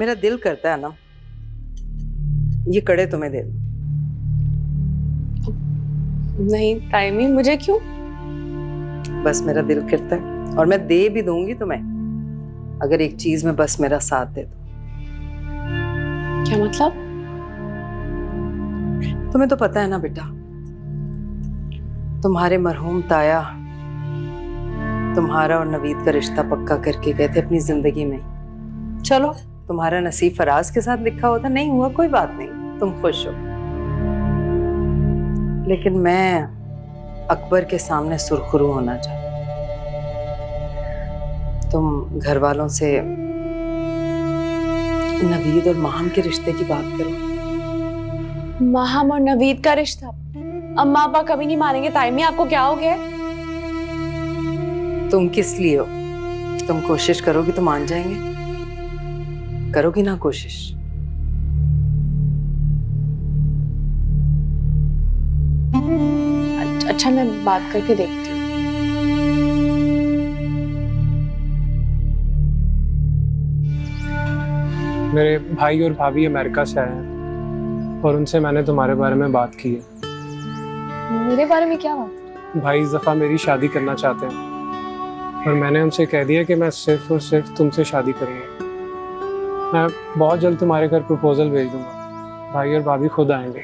मेरा दिल करता है ना ये कड़े तुम्हें दे दूं। नहीं ताईमी, मुझे क्यों? बस मेरा दिल करता है और मैं दे भी दूंगी तुम्हें, अगर एक चीज में बस मेरा साथ दे दो। क्या मतलब? तुम्हें तो पता है ना बेटा, तुम्हारे मरहूम ताया तुम्हारा और नवीद का रिश्ता पक्का करके गए थे अपनी जिंदगी में। चलो तुम्हारा नसीब फराज के साथ लिखा होता, नहीं हुआ कोई बात नहीं, तुम खुश हो। लेकिन मैं अकबर के सामने सुरखरू होना चाहती। तुम घर वालों से नवीद और माहम के रिश्ते की बात करो। माहम और नवीद का रिश्ता अम्मा अब्बा कभी नहीं मानेंगे ताईमी। आपको क्या हो गया? तुम किस लिए हो? तुम कोशिश करोगी तो मान जाएंगे, करोगी ना कोशिश? अच्छा मैं बात करके देखती हूँ। मेरे भाई और भाभी अमेरिका से आए हैं और उनसे मैंने तुम्हारे बारे में बात की है। मेरे बारे में क्या बात? भाई इस दफ़ा मेरी शादी करना चाहते हैं और मैंने उनसे कह दिया कि मैं सिर्फ और सिर्फ तुमसे शादी करूँगा। मैं बहुत जल्द तुम्हारे घर प्रपोजल भेज दूंगा, भाई और भाभी खुद आएंगे।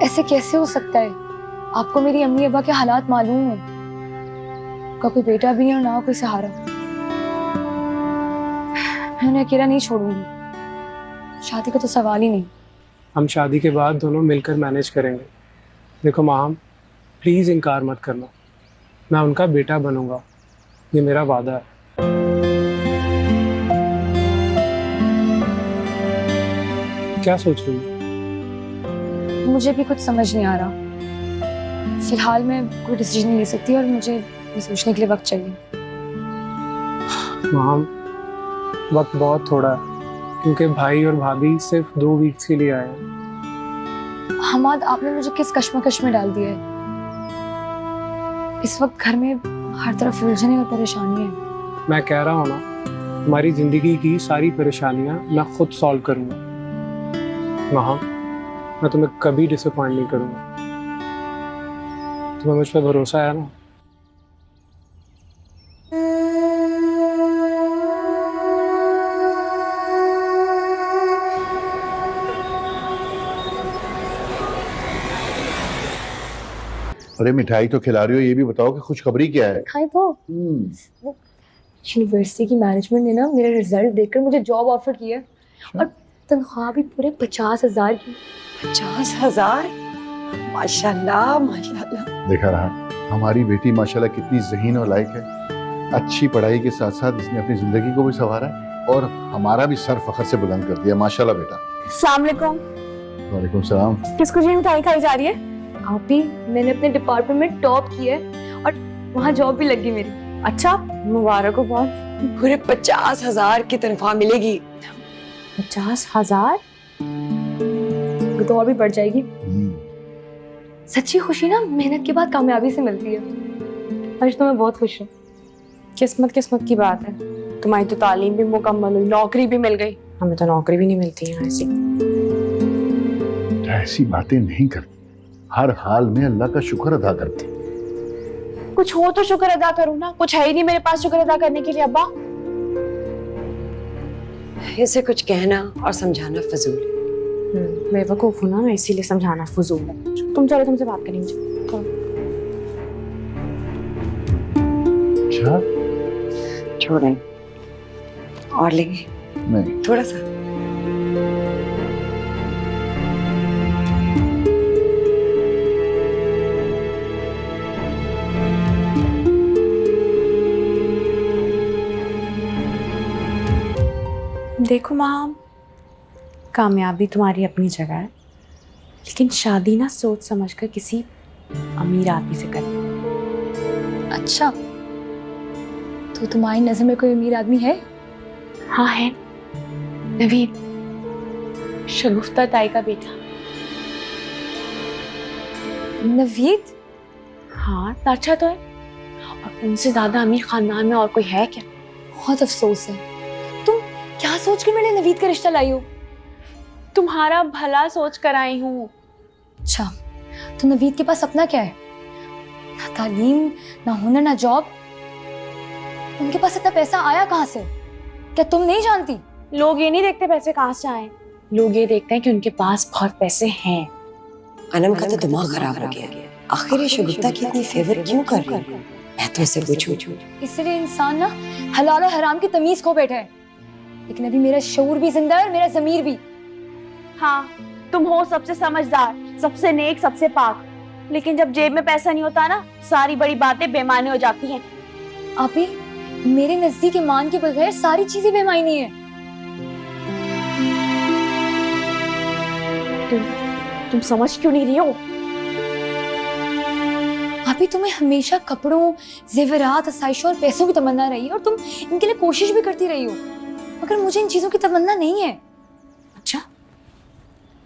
ऐसे कैसे हो सकता है? आपको मेरी अम्मी अब्बा के हालात मालूम है। का कोई बेटा भी है और ना कोई सहारा। मैं उन्हें अकेला नहीं छोड़ूंगी। शादी का तो सवाल ही नहीं। हम शादी के बाद दोनों मिलकर मैनेज करेंगे। देखो माम, प्लीज़ इनकार मत करना, मैं उनका बेटा बनूंगा, ये मेरा वादा है। क्या सोच रही हो? मुझे भी कुछ समझ नहीं आ रहा। फिलहाल मैं कोई डिसीजन नहीं ले सकती और मुझे ये सोचने के लिए वक्त चाहिए। माम, वक्त बहुत थोड़ा है क्योंकि भाई और भाभी सिर्फ 2 वीक्स के लिए आए हैं। हमाद, आपने मुझे किस कश्मकश में डाल दिया है? इस वक्त घर में हर तरफ उलझने और परेशानी है। मैं कह रहा हूँ ना, तुम्हारी जिंदगी की सारी परेशानियां मैं खुद सॉल्व करूंगा। वहाँ मैं तुम्हें कभी डिसअपॉइंट नहीं करूंगा। तुम्हें मुझ पर भरोसा है ना? अरे मिठाई तो खिला रही हो, ये भी बताओ कि खुशखबरी क्या है? खाए तो यूनिवर्सिटी की मैनेजमेंट ने ना मेरा रिजल्ट देखकर मुझे जॉब ऑफर किया है और तनख्वाह भी पूरे 50,000 की। 50,000? माशाल्लाह माशाल्लाह। देखा रहा, हमारी बेटी माशाल्लाह कितनी ज़हीन और लायक है। अच्छी पढ़ाई के साथ साथ इसने अपनी जिंदगी को भी संवारा है और हमारा भी सर फखर से बुलंद कर दिया। माशाल्लाह बेटा। अस्सलाम वालेकुम। वालेकुम सलाम। किसको जी मिठाई खाई जा रही है? आप भी। मैंने अपने डिपार्टमेंट में टॉप किया है और वहाँ जॉब भी लगी मेरी। अच्छा, मुबारक हो बहुत। पूरे 50,000 की तनख्वाह मिलेगी। 50,000? तो और भी बढ़ जाएगी। सच्ची खुशी ना मेहनत के बाद कामयाबी से मिलती है। आज तो मैं बहुत खुश हूँ। किस्मत किस्मत की बात है। तुम्हारी तो तालीम भी मुकम्मल हुई, नौकरी भी मिल गई। हमें तो नौकरी भी नहीं मिलती है ऐसी। ऐसी बातें नहीं करती, हर हाल में अल्लाह का शुक्र अदा करती। कुछ हो तो शुक्र अदा करूँ ना, कुछ है ही नहीं मेरे पास शुक्र अदा करने के लिए। अब्बा, इसे कुछ कहना और समझाना फजूल है। बेवकूफ हूँ ना मैं, इसीलिए समझाना फजूल है। तुम चलो, तुमसे बात करेंगे। अच्छा, छोड़ें और लेंगे नहीं थोड़ा सा। देखो माम, कामयाबी तुम्हारी अपनी जगह है, लेकिन शादी ना सोच समझकर किसी अमीर आदमी से करनी। अच्छा, तो तुम्हारी नजर में कोई अमीर आदमी है? हाँ है, नवीद, शगुफ्ता ताई का बेटा। नवीद? हाँ, अच्छा तो है। और उनसे ज्यादा अमीर खानदान में और कोई है क्या? बहुत अफसोस है। तुम क्या सोच के मैंने नवीद का रिश्ता लाई हूँ? तुम्हारा भला सोच कर आई हूँ। अच्छा, तो नवीद के पास अपना क्या है? ना तालीम, ना हुनर, ना जॉब। उनके पास इतना पैसा आया कहाँ से? क्या तुम नहीं जानती? लोग ये नहीं देखते पैसे कहाँ से आए, लोग ये देखते हैं कि उनके पास बहुत पैसे हैं। अनम का तो दिमाग खराब हो गया। आखिर ये शगुफ्ता की इतनी फेवर क्यों कर रही है? मैं तो इसे पूछूं। इसलिए इंसान ना हलाल और हराम की तमीज खो बैठा है। लेकिन अभी मेरा शऊर भी जिंदा है और मेरा ज़मीर भी। हाँ, तुम हो सबसे समझदार, सबसे नेक, सबसे पाक, लेकिन जब जेब में पैसा नहीं होता ना, सारी बड़ी बातें बेमानी हो जाती हैं। आपी, मेरे नजदीक ईमान के बगैर सारी चीजें बेमायनी है। तुम समझ क्यों नहीं रही हो? आपी, तुम्हें हमेशा कपड़ों, जेवरात, आसाइशों और पैसों की तमन्ना रही है और तुम इनके लिए कोशिश भी करती रही हो, मगर मुझे इन चीजों की तमन्ना नहीं है। अच्छा,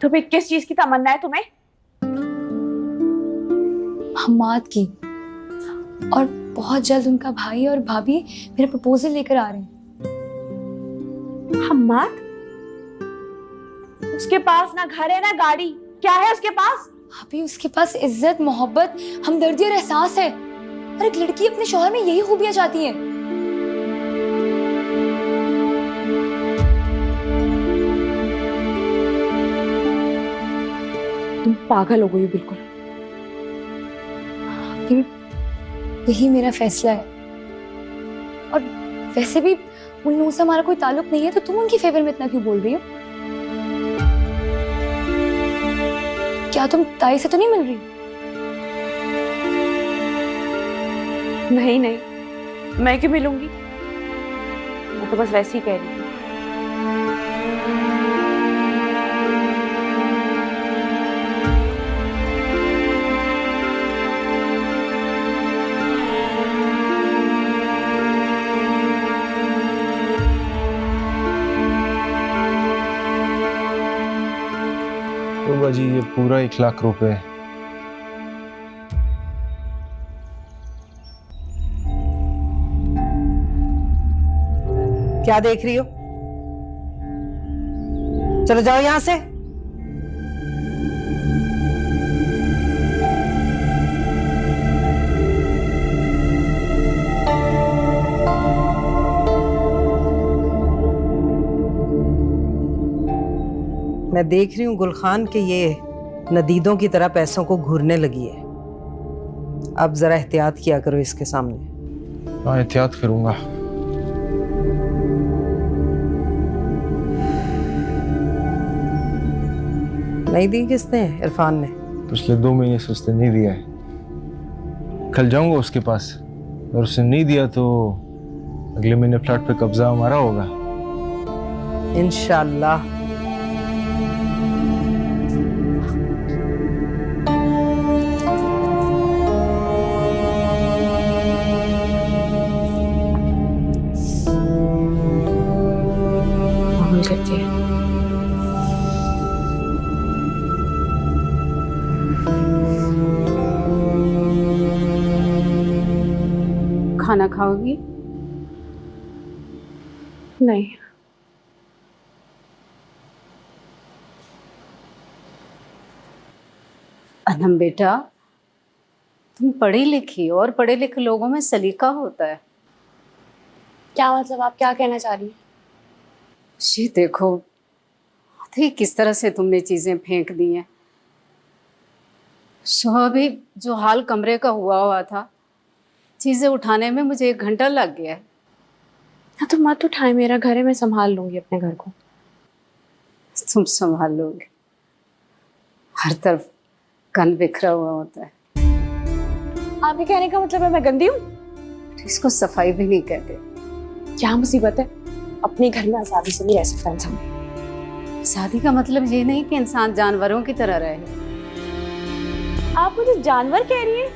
तो फिर किस चीज की तमन्ना है तुम्हें? हम्माद की। और बहुत जल्द उनका भाई और भाभी मेरा प्रपोजल लेकर आ रहे हैं। हम्माद? उसके पास ना घर है ना गाड़ी, क्या है उसके पास? अभी उसके पास इज्जत, मोहब्बत, हमदर्दी और एहसास है। और एक लड़की अपने शौहर में यही खूबियां चाहती है। तुम पागल हो गई हो बिल्कुल। यही मेरा फैसला है। और वैसे भी उन लोगों से हमारा कोई ताल्लुक नहीं है, तो तुम उनकी फेवर में इतना क्यों बोल रही हो? क्या तुम ताई से तो नहीं मिल रही? नहीं नहीं, मैं क्यों मिलूंगी? मैं तो बस वैसे ही कह रही थी। तो बाजी ये पूरा 1 लाख रुपए है। क्या देख रही हो? चलो जाओ यहां से। मैं देख रही हूँ गुलखान के ये नदीदों की तरह पैसों को घूरने लगी है। अब जरा एहतियात किया करो इसके सामने। हाँ, एहतियात करूंगा। नहीं दी किसने? इरफान ने। पिछले 2 महीने से उसने नहीं दिया है। कल जाऊंगा उसके पास, और उसने नहीं दिया तो अगले महीने फ्लैट पे कब्जा हमारा होगा। इंशाल्लाह। करती है। खाना खाओगी? नहीं। अनम बेटा, तुम पढ़ी लिखी हो और पढ़े लिखे लोगों में सलीका होता है। क्या मतलब, आप क्या कहना चाह रही हैं? जी देखो, देखिए किस तरह से तुमने चीजें फेंक दी हैं। सुबह भी जो हाल कमरे का हुआ था, चीजें उठाने में मुझे 1 घंटा लग गया है। हाँ तो मत उठाए, मेरा घर है, मैं संभाल लूंगी अपने घर को। तुम संभाल लोगे? हर तरफ गंद बिखरा हुआ होता है। आपके कहने का मतलब है मैं गंदी हूँ? इसको सफाई भी नहीं कहते। क्या मुसीबत है? अपने घर में आजादी से नहीं रह सकता इंसान। शादी का मतलब ये नहीं कि इंसान जानवरों की तरह रहे। आप मुझे जानवर कह रही हैं?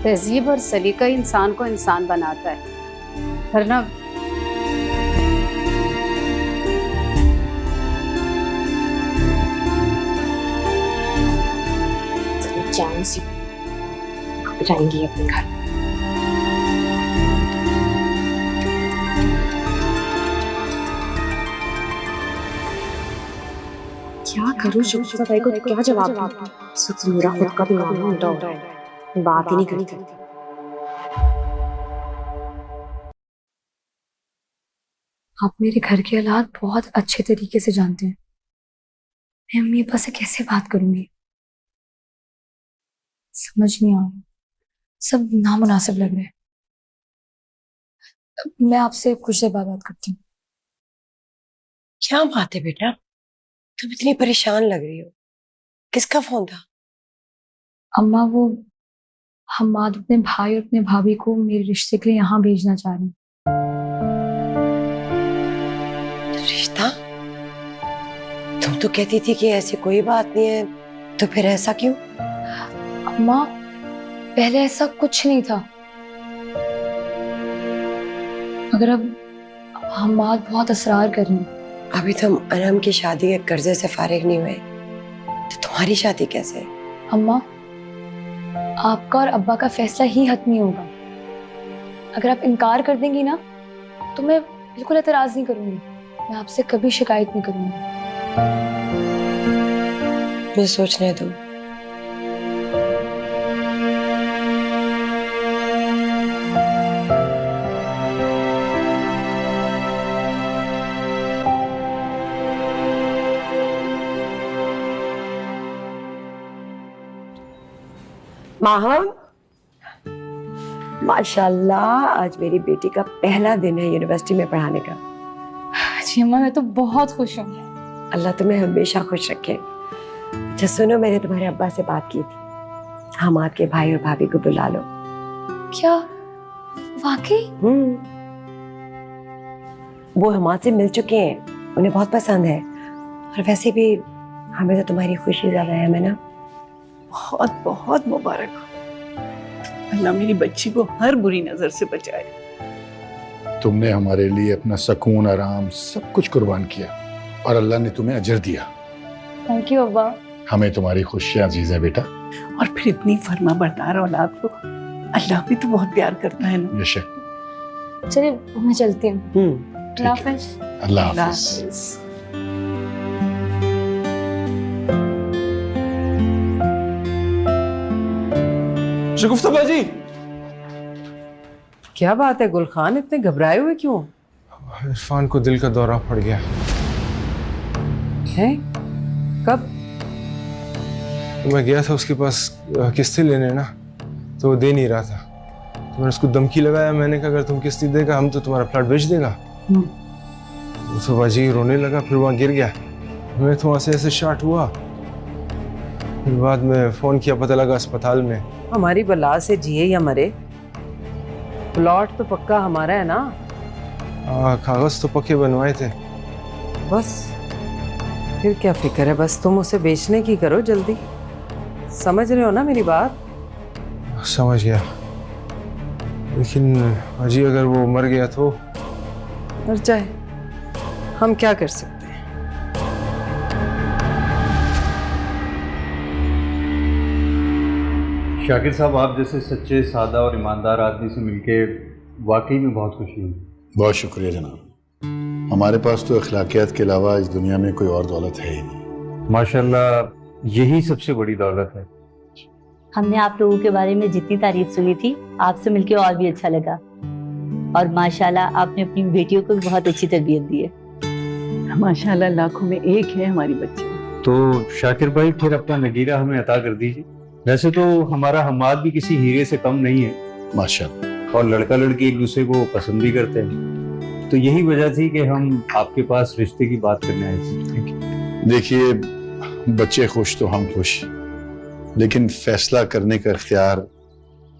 तहजीब और सलीका इंसान को इंसान बनाता है, वरना क्या मुसीबत? आप जाएंगी अपने घर। क्या करूं शगुफ्ता ताई को क्या जवाब दूं? सुख मेरा खुद का भी मामला उल्टा हो रहा है, बात ही नहीं करती। आप मेरे घर के हालात बहुत अच्छे तरीके से जानते हैं। मैं अम्मी अब्बा से कैसे बात करूंगी? समझ नहीं आ रहा, सब नामुनासिब लग रहा है। मैं आपसे कुछ देर बाद बात करती हूँ। क्या बात है बेटा, तुम इतनी परेशान लग रही हो, किसका फोन था? अम्मा वो हम्माद अपने भाई और अपने भाभी को मेरे रिश्ते के लिए यहाँ भेजना चाह रहे हैं। रिश्ता? तुम तो कहती थी कि ऐसी कोई बात नहीं है, तो फिर ऐसा क्यों? अम्मा पहले ऐसा कुछ नहीं था, मगर अब हम्माद बहुत असरार कर रहे हैं। अभी तुम अनम की शादी के कर्जे से फारिग नहीं हुए, तो तुम्हारी शादी कैसे? अम्मा आपका और अब्बा का फैसला ही हतमी होगा। अगर आप इनकार कर देंगी ना तो मैं बिल्कुल एतराज नहीं करूंगी, मैं आपसे कभी शिकायत नहीं करूंगी। मुझे सोचने दो। माहम, माशाल्लाह आज मेरी बेटी का पहला दिन है यूनिवर्सिटी में पढ़ाने का। जी अम्मा मैं तो बहुत खुश हूँ। अल्लाह तुम्हें हमेशा खुश रखे। अच्छा सुनो, मैंने तुम्हारे अब्बा से बात की थी, हमाद के भाई और भाभी को बुला लो। क्या वाकई? वो हमाद से मिल चुके हैं, उन्हें बहुत पसंद है, और वैसे भी हमें तो तुम्हारी खुशी ज्यादा है ना। बहुत बहुत मुबारक हो, अल्लाह मेरी बच्ची को हर बुरी नजर से बचाए। तुमने हमारे लिए अपना सुकून, आराम सब कुछ कुर्बान किया और अल्लाह ने तुम्हें अजर दिया। थैंक यू अब्बा। हमें तुम्हारी खुशियां अजीज है बेटा। और फिर इतनी फर्मा बरदार औलाद को अल्लाह भी तो बहुत प्यार करता है ना। बेशक। चलिए मैं चलती हूँ। ठीक अल्लाह है। हाफिज। अल्लाह अल्लाह हाफिज। हाफिज। शगुफ्ता बाजी, क्या बात है गुलखान, इतने घबराए हुए क्यों इरफान को दिल का दौरा पड़ गया है? कब? तो मैं गया था उसके पास किस्ती लेने ना, तो वो दे नहीं रहा था, तो मैंने उसको धमकी लगाया। मैंने कहा अगर तुम किस्ती देगा हम तो तुम्हारा प्लाट बेच देगा। वो तो बाजी रोने लगा, फिर वहाँ गिर गया। मैं तो वहाँ से ऐसे शॉट हुआ, फिर बाद में फ़ोन किया, पता लगा अस्पताल में। हमारी बला से जिए या मरे, प्लॉट तो पक्का हमारा है ना। कागज तो पक्के बनवाए थे। बस फिर क्या फिक्र है, बस तुम उसे बेचने की करो जल्दी। समझ रहे हो ना मेरी बात? समझ गया, लेकिन अजी अगर वो मर गया तो? मर जाए, हम क्या कर सकते हैं। शाकिर साहब, आप जैसे सच्चे, सादा और ईमानदार आदमी से मिलके वाकई में बहुत खुशी हुई। बहुत शुक्रिया जनाब, हमारे पास तो अखलाकियात के अलावा इस दुनिया में कोई और दौलत है ही नहीं। माशाल्लाह यही सबसे बड़ी दौलत है। हमने आप लोगों के बारे में जितनी तारीफ सुनी थी, आपसे मिलके और भी अच्छा लगा। और माशाल्लाह आपने अपनी बेटियों को भी बहुत अच्छी तरबियत दी है। माशाल्लाह लाखों में एक है हमारी बच्ची। तो शाकिर भाई फिर अपना नगीरा हमें अता कर दीजिए। वैसे तो हमारा हम्माद भी किसी हीरे से कम नहीं है माशाल्लाह, और लड़का लड़की एक दूसरे को पसंद भी करते हैं, तो यही वजह थी कि हम आपके पास रिश्ते की बात करने आए थे। देखिए बच्चे खुश तो हम खुश, लेकिन फैसला करने का इख्तियार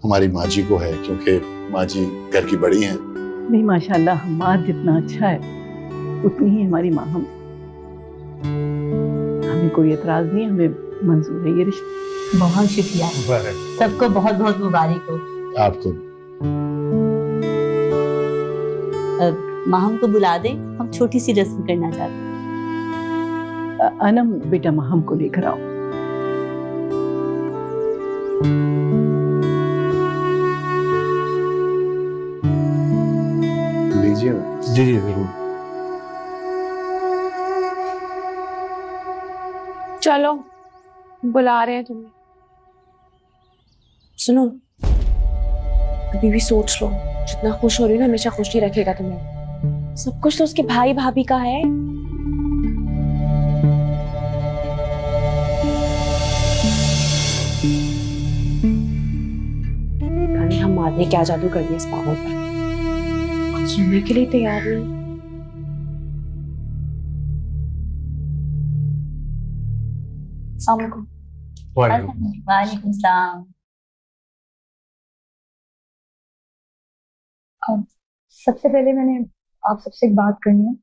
हमारी माँ जी को है, क्योंकि माँ जी घर की बड़ी हैं। नहीं माशाल्लाह हमाद जितना अच्छा है उतनी ही हमारी माँ। हमें कोई एतराज नहीं, हमें मंजूर है ये रिश्ता। बहुत शुक्रिया, सबको बहुत बहुत मुबारक हो। आपको माहम को बुला दे, हम छोटी सी रस्म करना चाहते हैं। अनम बेटा माहम को लेकर आओ। लीजिए ना। जी जी जरूर। चलो, बुला रहे हैं तुम्हें। सुनो, अभी भी सोच लो, जितना खुश हो रही हो ना, हमेशा खुश ही रखेगा तुम्हें। सब कुछ तो उसके भाई भाभी का है। हम मारने क्या जादू कर दिया इस पागल पर, कुछ सुनने के लिए तैयार नहीं। वालेकुम सलाम। सबसे पहले मैंने आप सबसे एक बात करनी है।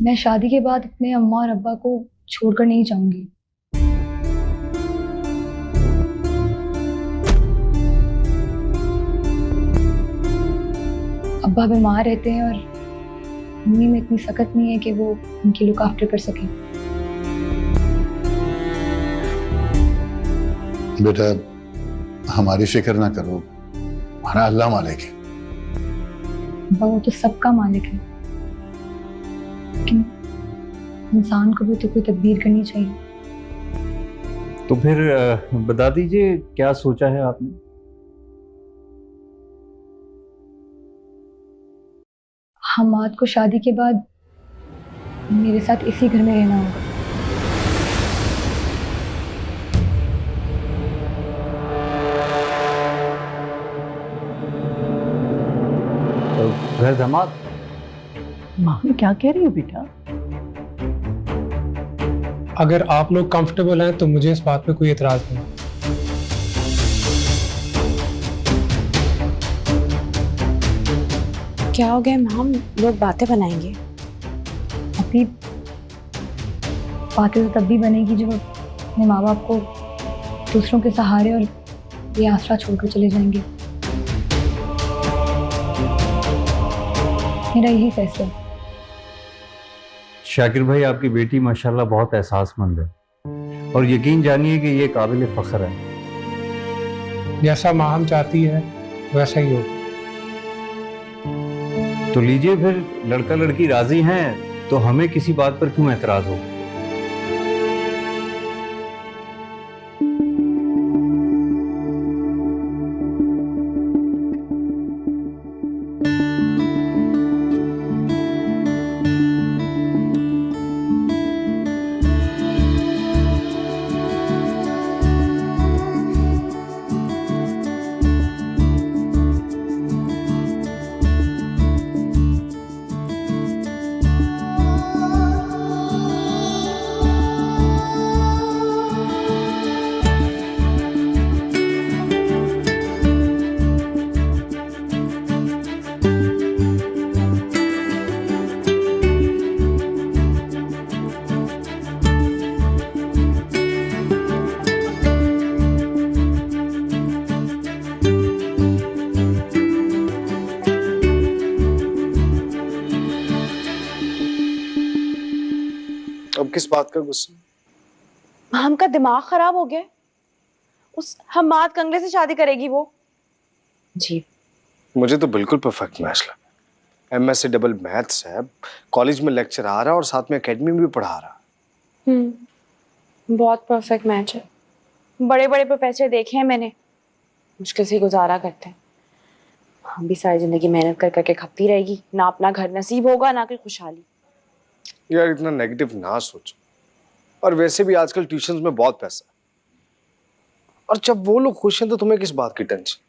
मैं शादी के बाद अपने अम्मा और अब्बा को छोड़कर नहीं जाऊंगी। अब्बा बीमार रहते हैं और मम्मी में इतनी सख्त नहीं है कि वो उनकी लुक आफ्टर कर सके। बेटा हमारी फिक्र ना करो, हमारा अल्लाह मालिक है। अब्बा वो तो सबका मालिक है, लेकिन इंसान को भी तो कोई तदबीर करनी चाहिए। तो फिर बता दीजिए क्या सोचा है आपने? हमाद को शादी के बाद मेरे साथ इसी घर में रहना होगा। तो घर दामाद। माँ क्या कह रही हो बेटा? अगर आप लोग कंफर्टेबल हैं तो मुझे इस बात पे कोई एतराज नहीं। क्या हो गया माम, लोग बातें बनाएंगे। अभी बातें तो तब भी बनेगी जब अपने माँ बाप को दूसरों के सहारे और ये आसरा छोड़कर चले जाएंगे। मेरा यही फैसला है। शाकिर भाई, आपकी बेटी माशाल्लाह बहुत एहसासमंद है और यकीन जानिए कि ये काबिल फख्र है। जैसा माँ हम चाहती है वैसा ही होगा। तो लीजिए फिर, लड़का लड़की राजी हैं तो हमें किसी बात पर क्यों एतराज हो। अब किस बात का गुस्सा? माम का दिमाग खराब हो गया। उस हमाद कंगले से शादी करेगी वो? जी मुझे तो बिल्कुल परफेक्ट मैच लगा। एमएससी डबल मैथ्स है, कॉलेज में लेक्चर आ रहा है और साथ में एकेडमी में भी पढ़ा रहा है। बहुत परफेक्ट मैच है। बड़े बड़े प्रोफेसर देखे हैं मैंने, मुश्किल से गुजारा करते हैं। हम भी सारी जिंदगी मेहनत कर करके खपती रहेगी, ना अपना घर नसीब होगा ना कोई खुशहाली। यार इतना नेगेटिव ना सोचो। और वैसे भी आजकल ट्यूशंस में बहुत पैसा है, और जब वो लोग खुश हैं तो तुम्हें किस बात की टेंशन?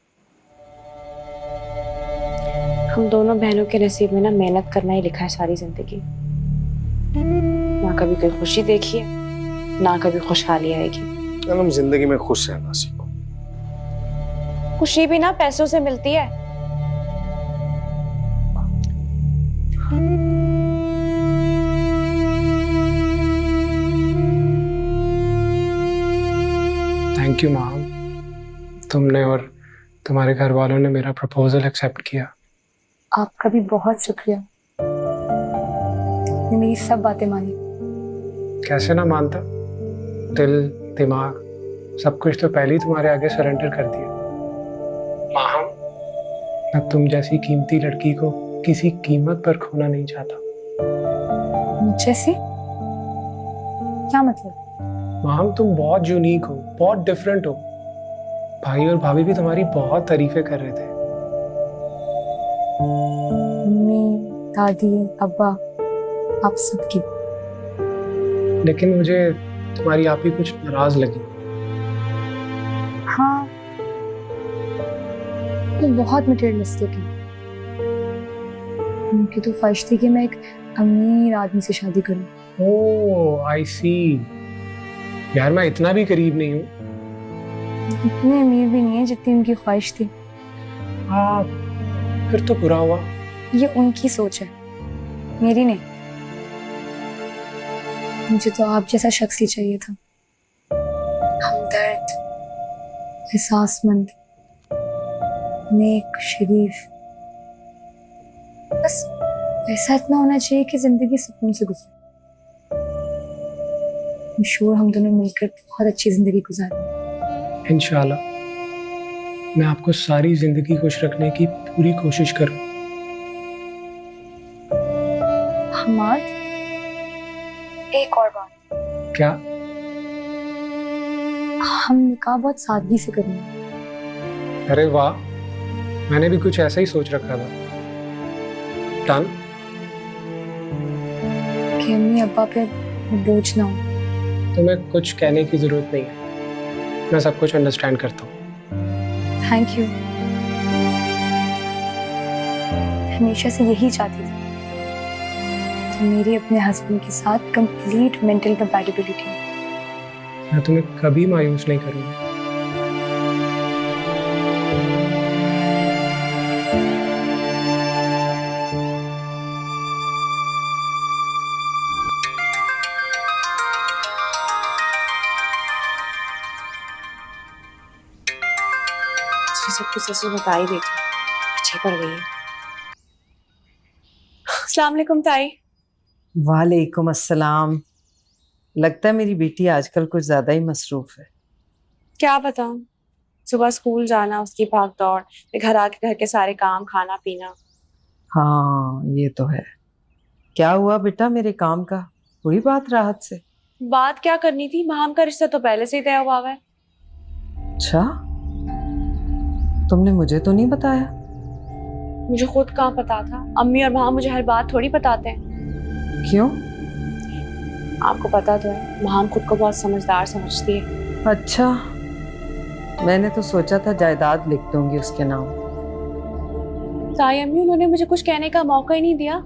हम दोनों बहनों के नसीब में ना मेहनत करना ही लिखा है सारी जिंदगी। ना कभी कोई खुशी देखी है, ना कभी खुशहाली आएगी। हम जिंदगी में खुश रहना सीखो। खुशी भी ना पैसों से मिलती है। थैंक यू माम, तुमने और तुम्हारे घर वालों ने मेरा प्रपोजल एक्सेप्ट किया। आपका भी बहुत शुक्रिया, मेरी सब बातें मानी। कैसे ना मानता, दिल दिमाग सब कुछ तो पहले ही तुम्हारे आगे सरेंडर कर दिया। माम, मैं तुम जैसी कीमती लड़की को किसी कीमत पर खोना नहीं चाहता। मुझे से क्या मतलब? माम तुम बहुत यूनिक हो, बहुत डिफरेंट हो। भाई और भाभी भी तुम्हारी बहुत तारीफें कर रहे थे। मम्मी, दादी, अब्बा, आप सबकी। लेकिन मुझे तुम्हारी आप ही कुछ नाराज लगी। हाँ, वो बहुत मटेरियलिस्टिक है। उनकी तो ख्वाहिश थी कि मैं एक अमीर आदमी से शादी करूं। ओह आई सी। यार मैं इतना भी करीब नहीं हूँ। इतने अमीर भी नहीं है जितनी उनकी ख्वाहिश थी। हाँ फिर तो बुरा हुआ। ये उनकी सोच है, मेरी नहीं। मुझे तो आप जैसा शख्स ही चाहिए था, हमदर्द, एहसासमंद, नेक, शरीफ। बस ऐसा इतना होना चाहिए कि जिंदगी सुकून से गुजरे। I'm sure हम दोनों मिलकर बहुत अच्छी जिंदगी गुजारेंगे। इंशाल्लाह मैं आपको सारी जिंदगी खुश रखने की पूरी कोशिश करूँ। हमाद, एक और बात। क्या? हम निकाह बहुत सादगी से करेंगे। अरे वाह, मैंने भी कुछ ऐसा ही सोच रखा था। डन? कि अम्मी अब्बा पे बोझ ना हो। तुम्हें कुछ कहने की जरूरत नहीं है, मैं सब कुछ अंडरस्टैंड करता हूँ। Thank you. हमेशा से यही चाहती थी कि मेरी अपने हस्बैंड के साथ कंप्लीट मेंटल कंपैटिबिलिटी हो। मैं तुम्हें कभी मायूस नहीं करूँगा। सब कुछ सच बता ही देती, पीछे पड़ गई है। अस्सलाम वालेकुम ताई। वालेकुम अस्सलाम। लगता है मेरी बेटी आजकल कुछ ज्यादा ही मसरूफ है। क्या बताऊं, सुबह स्कूल जाना, उसकी भाग दौड़, फिर घर आके घर के सारे काम, खाना पीना। हाँ ये तो है। क्या हुआ बेटा मेरे काम का? हुई बात राहत से? बात क्या करनी थी, माम का रिश्ता तो पहले से ही तय हुआ है। अच्छा, तुमने मुझे तो नहीं बताया। मुझे खुद कहाँ पता था, अम्मी और माँ मुझे हर बात थोड़ी बताते हैं। क्यों? आपको पता तो है, माँ खुद को बहुत समझदार समझती है। अच्छा, मैंने तो सोचा था जायदाद लिख दूंगी उसके नाम। ताई अम्मी, उन्होंने मुझे कुछ कहने का मौका ही नहीं दिया।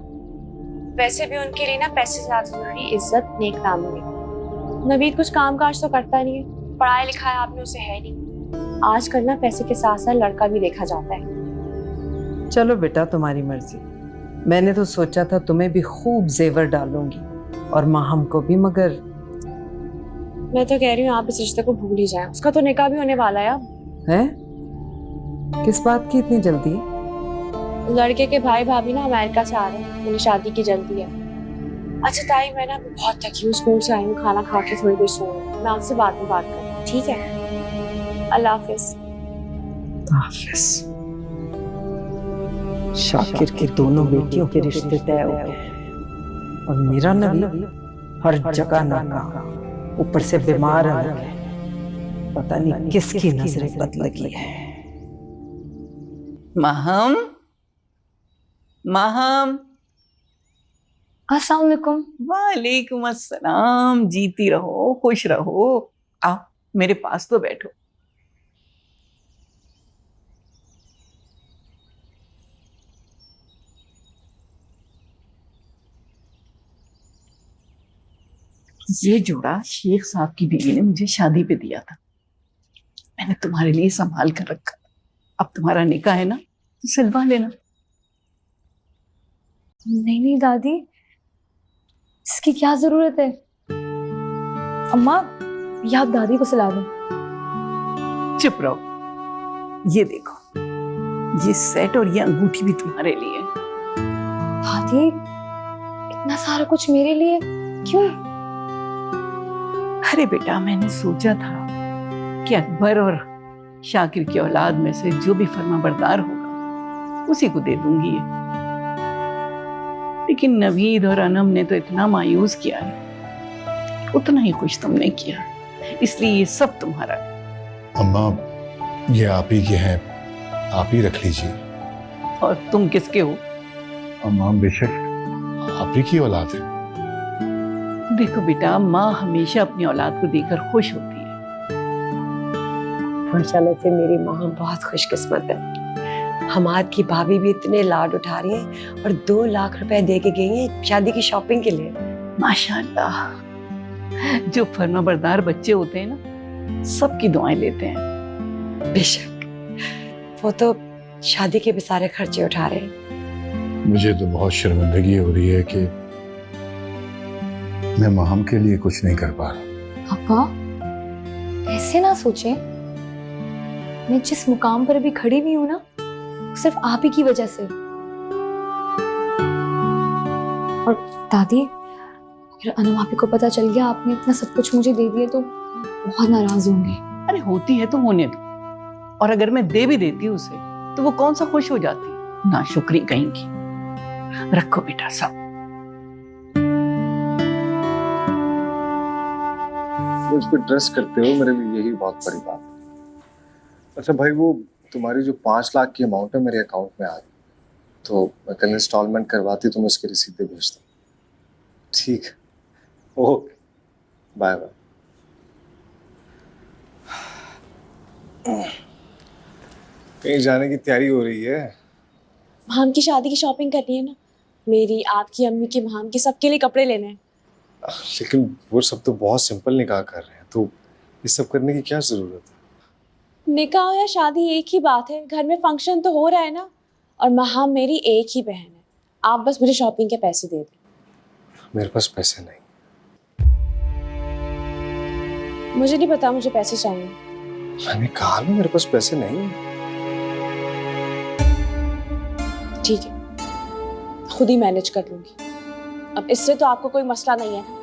वैसे भी उनके लिए ना पैसे से ज्यादा जरूरी इज्जत, नेक नामी है। नवीद कुछ काम काज तो करता नहीं है, पढ़ाई लिखाई आपने उसे है नहीं। आजकल ना पैसे के साथ साथ लड़का भी देखा जाता है। चलो बेटा तुम्हारी मर्जी। मैंने तो सोचा था तुम्हें भी खूब जेवर डालूंगी और माहम को भी, मगर मैं तो कह रही हूँ आप इस रिश्ते को भूल ही जाएं। उसका तो निकाह भी होने वाला है अब। है? किस बात की इतनी जल्दी? लड़के के भाई भाभी ना अमेरिका से आ रहे हैं, उन्हें शादी की जल्दी है। अच्छा ताई, मैं ना बहुत थकी हूँ, स्कूल से आई हूँ, खाना खा के थोड़ी देर सो रही हूँ। मैं आपसे बाद में बात करूँ, ठीक है? अल्लाह हाफिज। हाफिज। शाकिर की दोनों बेटियों के रिश्ते तय हो गए और मेरा नबी हर जगह नाकाम, ऊपर से बीमार है। पता नहीं किसकी नजरें बद लगी है। माहम, माहम। अस्सलाम वालेकुम। वालेकुम अस्सलाम। जीती रहो, खुश रहो। आओ मेरे पास तो बैठो। ये जोड़ा शेख साहब की बीवी ने मुझे शादी पे दिया था, मैंने तुम्हारे लिए संभाल कर रखा। अब तुम्हारा निकाह है ना, तो सिलवा लेना। नहीं नहीं दादी, इसकी क्या जरूरत है? अम्मा, ये आप दादी को सिला दो। चुप रहो। ये देखो, ये सेट और ये अंगूठी भी तुम्हारे लिए। दादी, इतना सारा कुछ मेरे लिए क्यों? अरे बेटा, मैंने सोचा था कि अकबर और शाकिर की औलाद में से जो भी फर्माबरदार होगा उसी को दे दूंगी ये। लेकिन नवीद और अनम ने तो इतना मायूस किया है, उतना ही खुश तुमने किया, इसलिए ये सब तुम्हारा है। अम्मा ये आप ही के हैं, आप ही रख लीजिए। और तुम किसके हो? अम्मा बेशक आप ही की औलाद है। देखो बेटा, माँ हमेशा अपनी औलाद को देखकर खुश होती है। माशाल्लाह से मेरी माँ बहुत खुशकिस्मत है। हमाद की भाभी भी इतने लाड उठा रही हैं और 2 लाख रुपए दे के गई हैं शादी की शॉपिंग के लिए। माशाल्लाह, जो फर्माबरदार बच्चे होते हैं ना, सबकी दुआएं लेते हैं। बेशक वो तो शादी के भी सारे खर्चे उठा रहे हैं। मुझे तो बहुत शर्मिंदगी हो रही है कि मैं माहम के लिए कुछ नहीं कर पा रहा। पापा ऐसे ना सोचें, मैं जिस मुकाम पर अभी खड़ी हुई हूं ना, सिर्फ आप ही की वजह से। और दादी, अगर अनम आपी को पता चल गया आपने इतना सब कुछ मुझे दे दिया तो बहुत नाराज होंगे। अरे होती है तो होने दो, और अगर मैं दे भी देती उसे तो वो कौन सा खुश हो जाती। ना शुक्री कहेंगी। रखो बेटा सब। मुझ पे ट्रस्ट करते हो, मेरे लिए यही बहुत बड़ी बात है। अच्छा भाई, वो तुम्हारी जो 5 लाख की अमाउंट है मेरे अकाउंट में आ गई, तो मैं कल इंस्टॉलमेंट करवाती तो मैं उसकी रसीदें भेजता। ठीक है, ओके, बाय बाय। कहीं जाने की तैयारी हो रही है? भाम की शादी की शॉपिंग करनी है ना, मेरी, आपकी, अम्मी की, भाम की, सबके लिए कपड़े लेने हैं। लेकिन वो सब तो बहुत सिंपल निकाह कर रहे हैं, तो ये सब करने की क्या जरूरत है? निकाह या शादी एक ही बात है, घर में फंक्शन तो हो रहा है ना। और भाम मेरी एक ही बहन है, आप बस मुझे शॉपिंग के पैसे दे दें। मेरे पास पैसे नहीं। मुझे नहीं पता, मुझे पैसे चाहिए। मैंने कहा ना मेरे पास पैसे नहीं। ठीक है, खुद ही मैनेज कर लूंगी। अब इससे तो आपको कोई मसला नहीं है ना।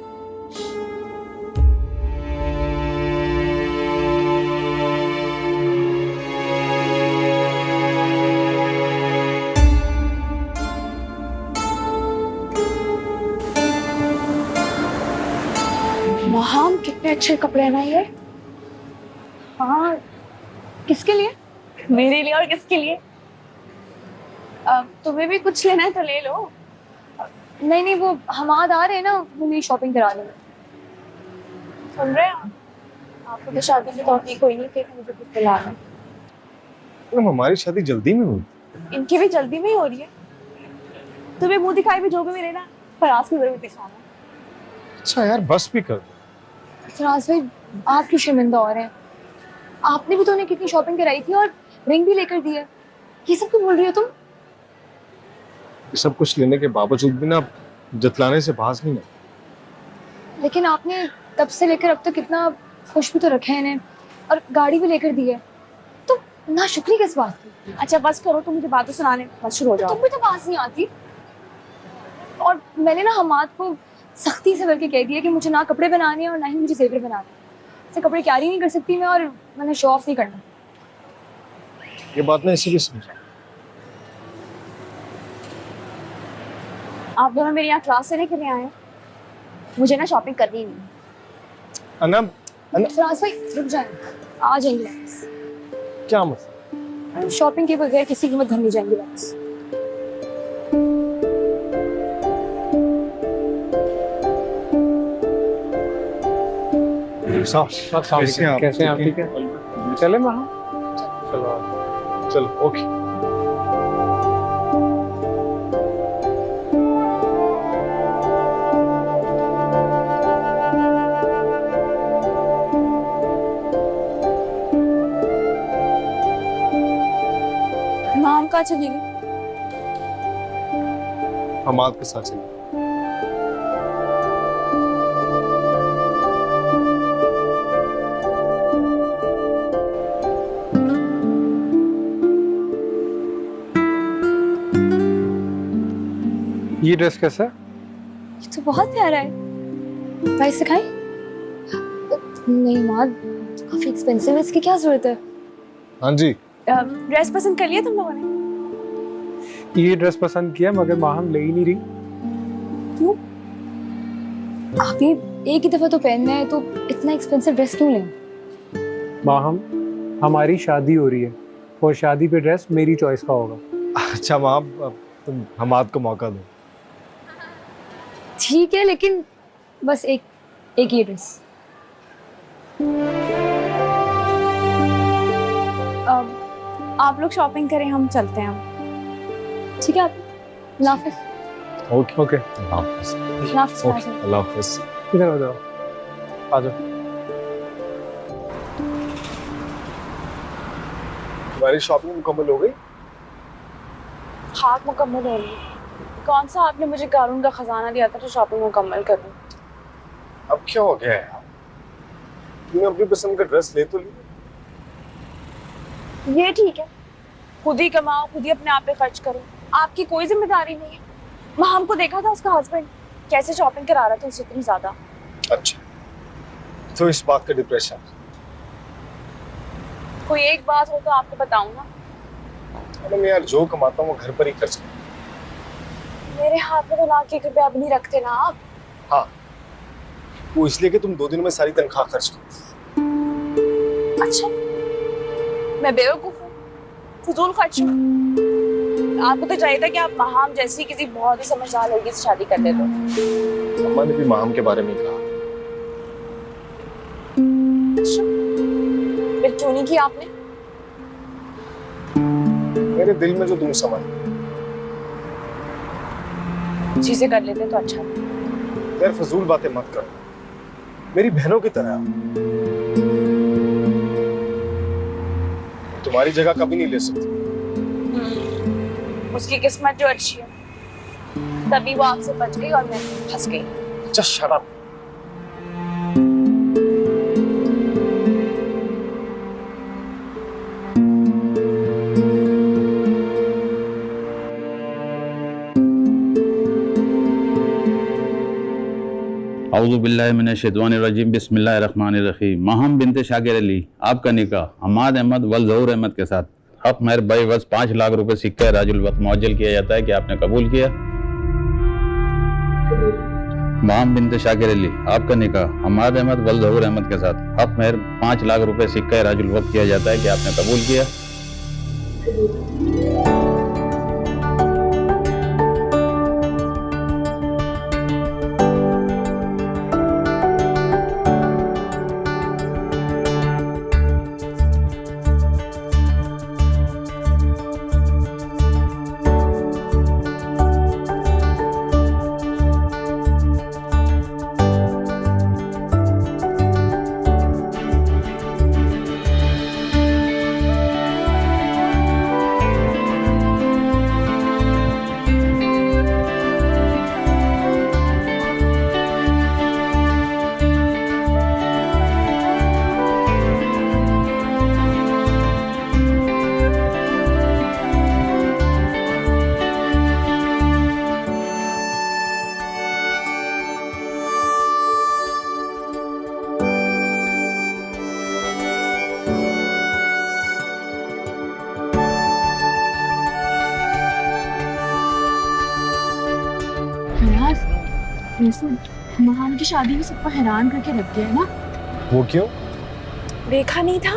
भाम कितने अच्छे कपड़े ना ये। हाँ, किसके लिए? मेरे लिए और किसके लिए? तुम्हें भी कुछ लेना है तो ले लो। नहीं नहीं, वो हमाद आ रहे हैं ना, वो मेरी शॉपिंग करा लेंगे। सुन रहे हैं आपको तो शादी की तौफीक कोई नहीं, फिर मुझे कुछ बुला रहा है। हमारी शादी जल्दी में हुई। इनकी भी जल्दी में ही हो रही है। तुम्हें मुंह दिखाई भी जो भी मिले ना, फराज को जरूर दिखाना। अच्छा यार, बस भी कर। फराज भाई, आप क्यों शर्मिंदा हो रहे हैं? आपने भी तो उन्हें कितनी शॉपिंग कराई थी और रिंग भी लेकर दी है। ये सब क्यों बोल रही हो तुम? ये सब कुछ लेने के बावजूद भी ना जतलाने से बाज नहीं है। लेकिन आपने तब से लेकर अब तक कितना खुश भी तो रखे हैं इन्हें, और गाड़ी भी लेकर दी है, तो ना शुक्री किस बात की? अच्छा बस करो, तुम मुझे बातें सुनाने मत शुरू हो जाओ। तुम भी तो पास नहीं आती। और मैंने ना हमाद को सख्ती से करके कह दिया कि मुझे ना कपड़े बनाने हैं और ना ही मुझे जेवर बनाने हैं। ऐसे कपड़े कैरी नहीं कर सकती मैं, और मैंने शो ऑफ नहीं करना। ये बात मैं इसीलिए समझा। आप दोनों मेरे यहाँ क्लास से लेकर आए, मुझे ना शॉपिंग करनी नहीं। अनम, फराज भाई रुक जाए, आ जाएंगे वापस। क्या मतलब? शॉपिंग के बगैर किसी कीमत घर नहीं जाएंगे वापस। कैसे हैं आप? ठीक है, चले वहाँ। चलो चलो, ओके। माम कहाँ चली गई? हमाद के साथ चलिए। ये ड्रेस कैसा है? ये तो बहुत प्यारा है। प्राइस दिखाई? नहीं माँ, काफी एक्सपेंसिव है, इसकी क्या जरूरत है? हाँ जी। ड्रेस पसंद कर लिया तुम लोगों ने? ये ड्रेस पसंद किया, मगर माँ हम ले ही नहीं रही। क्यों? आप ही एक ही दफा तो पहनना है तो इतना एक्सपेंसिव ड्रेस क्यों लें? माहम, हमारी शादी हो रही है और शादी पे ड्रेस मेरी चॉइस का होगा। अच्छा माँ, अब तुम हमाद को मौका दो। ठीक है, लेकिन बस एक ही ड्रेस। आप लोग शॉपिंग करें, हम चलते हैं अब। ठीक है, आप अल्लाह हाफिज़। ओके ओके, अल्लाह हाफिज़। अल्लाह हाफिज़। इधर आ जाओ, आ जाओ। तुम्हारी शॉपिंग मुकम्मल हो गई? खाक मुकम्मल हो रही है। कौन सा आपने मुझे कारून का खजाना दिया था तो शॉपिंग मुकम्मल करूं? अब क्या हो गया है? तुमने अपनी पसंद का ड्रेस ले तो लिया। ये ठीक है, खुद ही कमाओ, खुद ही अपने आप पे खर्च करो, आपकी कोई जिम्मेदारी नहीं है। माहम को देखा था, उसका हस्बैंड कैसे शॉपिंग करा रहा था उससे इतनी ज्यादा। अच्छा, तो इस बात का डिप्रेशन? कोई एक बात हो तो आपको बताऊं ना। मैडम यार, जो कमाता हूँ वो घर पर ही खर्च करता मेरे हाथ में तो लाख एक रुपया अब नहीं रखते ना आप। हूँ। हाँ, वो इसलिए कि तुम 2 दिन में सारी तनख्वाह खर्च करो। अच्छा, मैं बेवकूफ हूँ, फजूल खर्च हूँ? आपको तो चाहिए था कि आप माहम जैसी किसी बहुत ही समझदार लड़की से शादी कर लेते। अम्मा ने भी माहम के बारे में कहा। अच्छा, फिर क्यों नहीं किया आपने? मेरे दिल में जो तुम समझ चीजें कर लेते तो अच्छा। यार फजूल बातें मत करो, मेरी बहनों की तरह। तुम्हारी जगह कभी नहीं ले सकती। उसकी किस्मत जो अच्छी है, तभी वो आपसे बच गई और मैं फंस गई। अच्छा शराब। औज़ुबिल्लाहिमिनश्शैतानिर्रजीम बिस्मिल्लाहिर्रहमानिर्रहीम। माहम बिनते शाकिर अली, आपका निकाह हमाद अहमद वल ज़हूर अहमद के साथ हक़ महर बवज़ 5 लाख रुपए सिक्का राजुल वक्त मुअज्जल किया जाता है कि आपने कबूल किया? माहम बिनते शाकिर अली, आपका निकाह हमाद अहमद वल ज़हूर अहमद के साथ हक़ महर 5 लाख रुपए सिक्का राजुल वक्त किया जाता है कि आपने कबूल किया? महाम की शादी में सबको हैरान करके रख दिया है ना। वो क्यों? देखा नहीं था,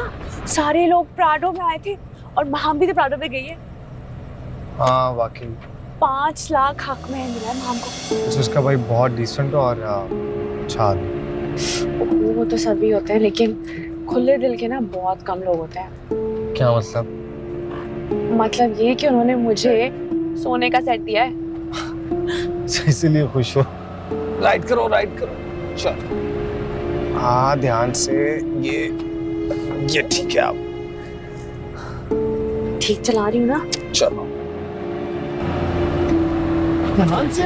सारे लोग प्राडो में आए थे और महाम भी तो प्राडो में गई है। हाँ वाकई 5 लाख हक में मिला है महाम को। उसका भाई बहुत डिसेंट और अच्छा आदमी। वो तो सभी होते हैं, लेकिन खुले दिल के ना बहुत कम लोग होते हैं। क्या मतलब? मतलब ये कि उन्होंने मुझे सोने का सेट दिया है। इसीलिए खुश हो। राइड करो चल। हाँ ध्यान से। ये ठीक है, आप ठीक चला रही हूँ ना? चलो ध्यान से।